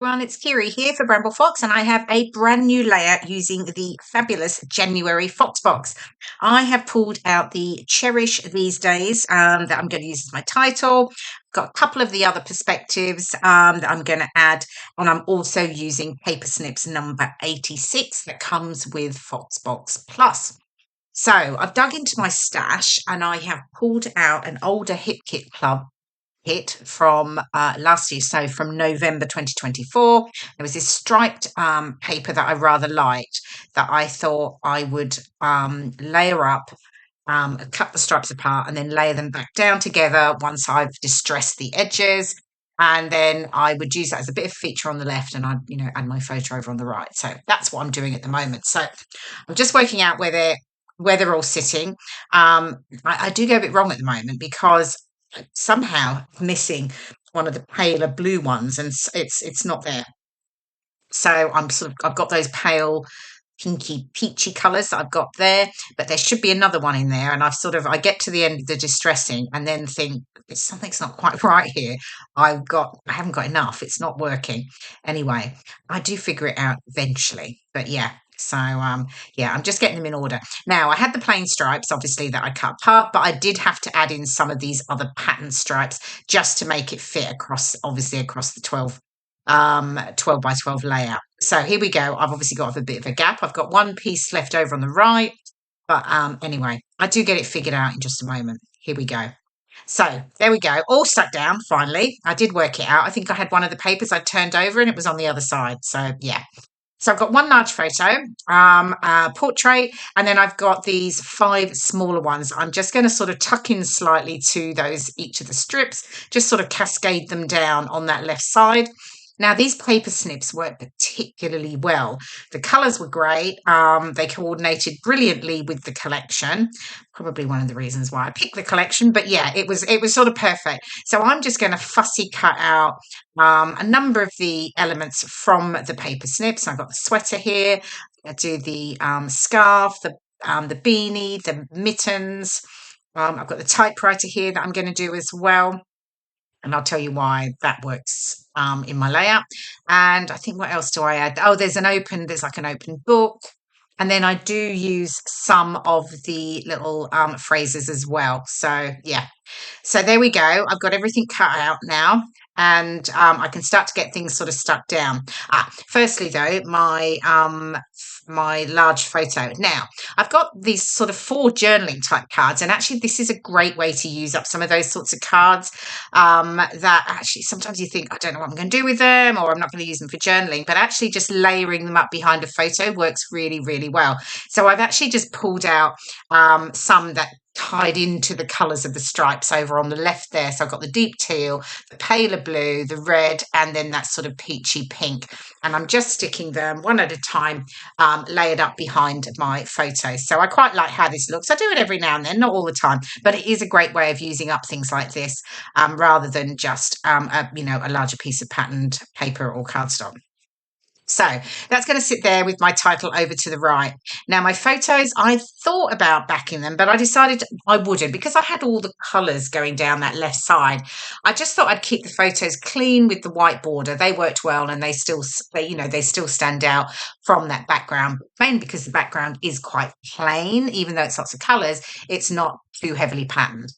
Everyone, it's KIREI here for Bramble Fox, and I have a brand new layout using the fabulous January Fox box. I have pulled out the Cherish These Days that I'm going to use as my title. Got a couple of the other perspectives that I'm going to add, and I'm also using Paper Snips number 86 that comes with Fox Box Plus. So I've dug into my stash and I have pulled out an older Hip Kit Club hit from last year, so from November 2024. There was this striped paper that I rather liked that I thought I would layer up, cut the stripes apart and then layer them back down together once I've distressed the edges. And then I would use that as a bit of feature on the left and I'd, add my photo over on the right. So that's what I'm doing at the moment. So I'm just working out where they're all sitting. I do go a bit wrong at the moment because somehow missing one of the paler blue ones and it's not there. So I've got those pale pinky peachy colours that I've got there, but there should be another one in there. And I get to the end of the distressing and then think something's not quite right here. I haven't got enough. It's not working. Anyway, I do figure it out eventually, but yeah. So, yeah, I'm just getting them in order. Now, I had the plain stripes, obviously, that I cut apart, but I did have to add in some of these other pattern stripes just to make it fit across the 12 by 12 layout. So here we go. I've obviously got a bit of a gap. I've got one piece left over on the right, but anyway, I do get it figured out in just a moment. Here we go. So there we go, all stuck down finally. I did work it out. I think I had one of the papers I turned over and it was on the other side. So yeah. So I've got one large photo, portrait, and then I've got these 5 smaller ones. I'm just going to sort of tuck in slightly to each of the strips, just sort of cascade them down on that left side. Now, these paper snips work particularly well. The colours were great. They coordinated brilliantly with the collection. Probably one of the reasons why I picked the collection. But yeah, it was sort of perfect. So I'm just going to fussy cut out a number of the elements from the paper snips. I've got the sweater here. I do the scarf, the beanie, the mittens. I've got the typewriter here that I'm going to do as well. And I'll tell you why that works in my layout. And I think, what else do I add? Oh, there's like an open book. And then I do use some of the little phrases as well. So, yeah. So there we go. I've got everything cut out now. And I can start to get things sort of stuck down. Firstly, though, my large photo. Now, I've got these sort of 4 journaling type cards, and actually this is a great way to use up some of those sorts of cards that actually sometimes you think, I don't know what I'm going to do with them, or I'm not going to use them for journaling, but actually just layering them up behind a photo works really, really well. So I've actually just pulled out some that tied into the colours of the stripes over on the left there. So I've got the deep teal, the paler blue, the red, and then that sort of peachy pink. And I'm just sticking them one at a time, layered up behind my photos. So I quite like how this looks. I do it every now and then, not all the time, but it is a great way of using up things like this rather than just, a larger piece of patterned paper or cardstock. So that's going to sit there with my title over to the right. Now, my photos, I thought about backing them, but I decided I wouldn't because I had all the colours going down that left side. I just thought I'd keep the photos clean with the white border. They worked well and they still stand out from that background, mainly because the background is quite plain. Even though it's lots of colours, it's not too heavily patterned.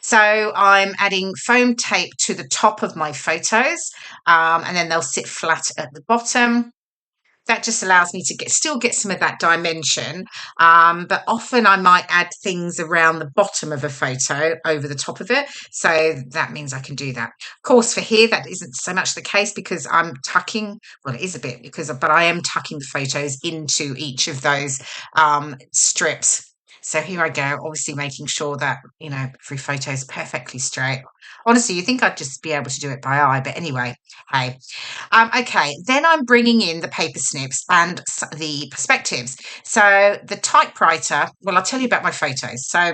So I'm adding foam tape to the top of my photos, and then they'll sit flat at the bottom. That just allows me to still get some of that dimension, but often I might add things around the bottom of a photo over the top of it. So that means I can do that. Of course, for here, that isn't so much the case because I'm tucking, well, it is a bit but I am tucking the photos into each of those strips. So here I go, obviously making sure that, every photo is perfectly straight. Honestly, you think I'd just be able to do it by eye, but anyway, hey. Okay, then I'm bringing in the paper snips and the perspectives. So the typewriter, well, I'll tell you about my photos. So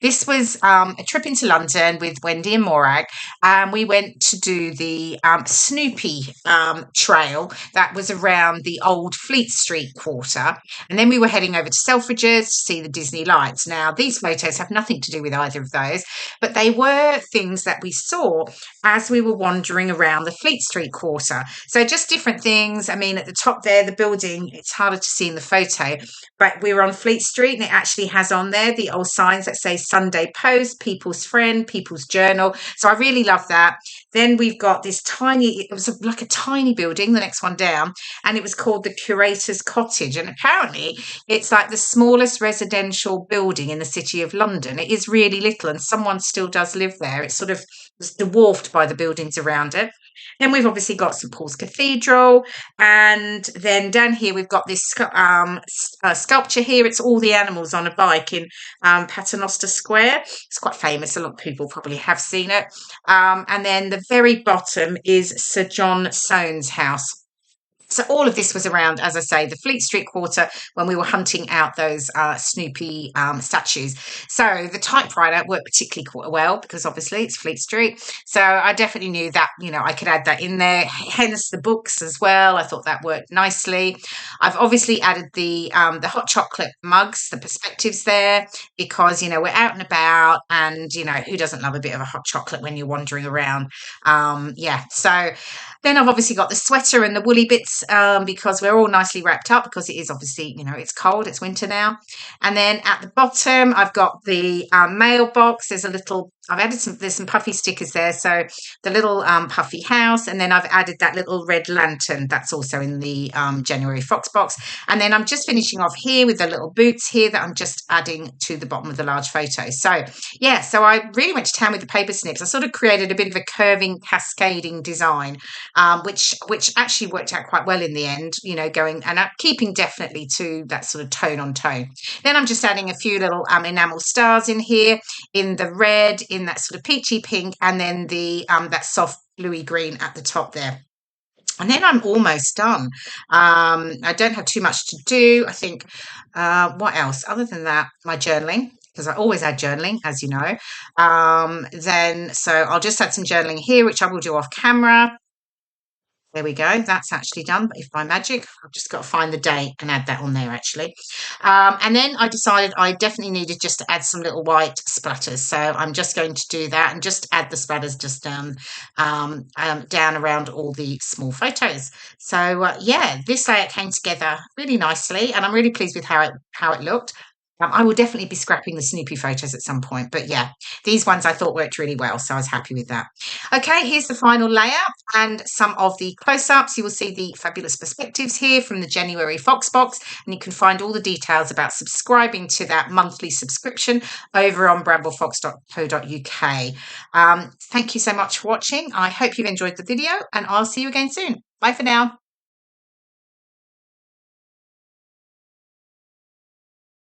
This was a trip into London with Wendy and Morag, and we went to do the Snoopy Trail that was around the old Fleet Street quarter. And then we were heading over to Selfridges to see the Disney lights. Now, these photos have nothing to do with either of those, but they were things that we saw as we were wandering around the Fleet Street quarter. So just different things. I mean, at the top there, the building, it's harder to see in the photo, but we were on Fleet Street and it actually has on there the old signs that say Sunday Post, People's Friend, People's Journal. So I really love that. Then we've got this tiny, it was like a tiny building, the next one down, and it was called the Curators Cottage. And apparently it's like the smallest residential building in the city of London. It is really little and someone still does live there. It's sort of dwarfed by the buildings around it. Then we've obviously got St Paul's Cathedral, and then down here we've got this sculpture here. It's all the animals on a bike in Paternoster Square. It's quite famous. A lot of people probably have seen it. And then the very bottom is Sir John Soane's house. So all of this was around, as I say, the Fleet Street quarter when we were hunting out those Snoopy statues. So the typewriter worked particularly quite well because obviously it's Fleet Street. So I definitely knew that, I could add that in there. Hence the books as well. I thought that worked nicely. I've obviously added the hot chocolate mugs, the perspectives there, because, we're out and about and, who doesn't love a bit of a hot chocolate when you're wandering around? So then I've obviously got the sweater and the woolly bits because we're all nicely wrapped up because it is obviously, it's cold, it's winter now. And then at the bottom, I've got the mailbox. There's some puffy stickers there. So the little puffy house. And then I've added that little red lantern. That's also in the January Fox box. And then I'm just finishing off here with the little boots here that I'm just adding to the bottom of the large photo. So yeah, so I really went to town with the paper snips. I sort of created a bit of a curving, cascading design, which actually worked out quite well in the end, going and keeping definitely to that sort of tone on tone. Then I'm just adding a few little enamel stars in here, in the red, in that sort of peachy pink, and then the that soft bluey green at the top there. And then I'm almost done. I don't have too much to do. I think, what else? Other than that, my journaling, because I always add journaling, as you know. So I'll just add some journaling here, which I will do off camera. There we go. That's actually done, but if by magic, I've just got to find the date and add that on there actually. And then I decided I definitely needed just to add some little white splatters. So I'm just going to do that and just add the splatters just down around all the small photos. So yeah, this layout came together really nicely and I'm really pleased with how it looked. I will definitely be scrapping the Snoopy photos at some point, but yeah, these ones I thought worked really well, so I was happy with that. Okay, here's the final layout and some of the close-ups. You will see the fabulous perspectives here from the January Fox box, and you can find all the details about subscribing to that monthly subscription over on bramblefox.co.uk. Thank you so much for watching. I hope you've enjoyed the video, and I'll see you again soon. Bye for now.